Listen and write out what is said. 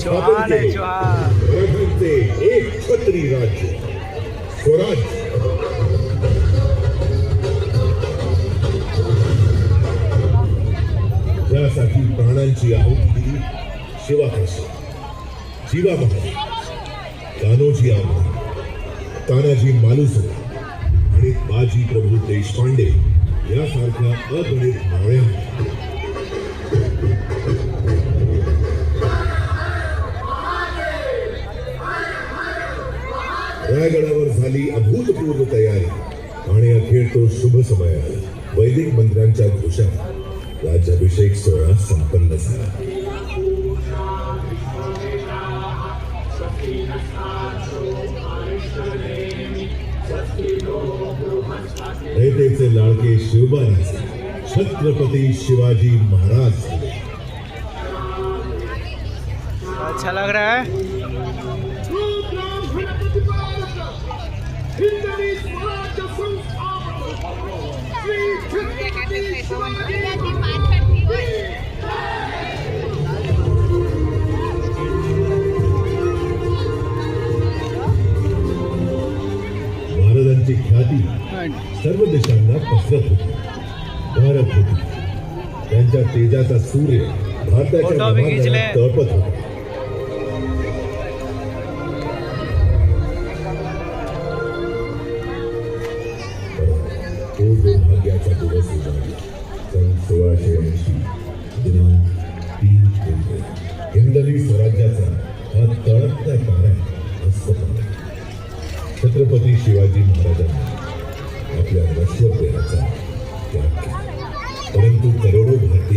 स्थापन केले. मराठ्यांचे एक छत्री राज्य स्वराज्य. त्यासाठी प्राणांची आहुती दिली शिवाकाशी, जीवा महाराज, कान्होजी आंबा, तानाजी मालुसरे आणि बाजी प्रभू देशपांडे यासारख्या अगणित नावड्या. रायगडावर झाली अभूतपूर्व तयारी आणि अखेर तो शुभ समय आला. वैदिक मंत्र्यांच्या घोषणा राज्याभिषेक सोहळा संपन्न झाला. रयतेचे लाडके शिवबाराजे छत्रपती शिवाजी महाराज. अच्छा लग रहा है. महाराजांची ख्याती सर्व देशांना पसरत होती, भारत होती. त्यांच्या तेजाचा सूर्य भारताच्या नभानभाटात तळपत होता. तो दुर्भाग्याचा दिवस उजाडला. सन 1680 दिनांक 3 एप्रिल. हिंदवी स्वराज्याचा हा तळपता तारा अस्पताळ. छत्रपती शिवाजी महाराजांनी आपल्या नश्वर देहाचा त्याग केला, परंतु करोडो भारतीय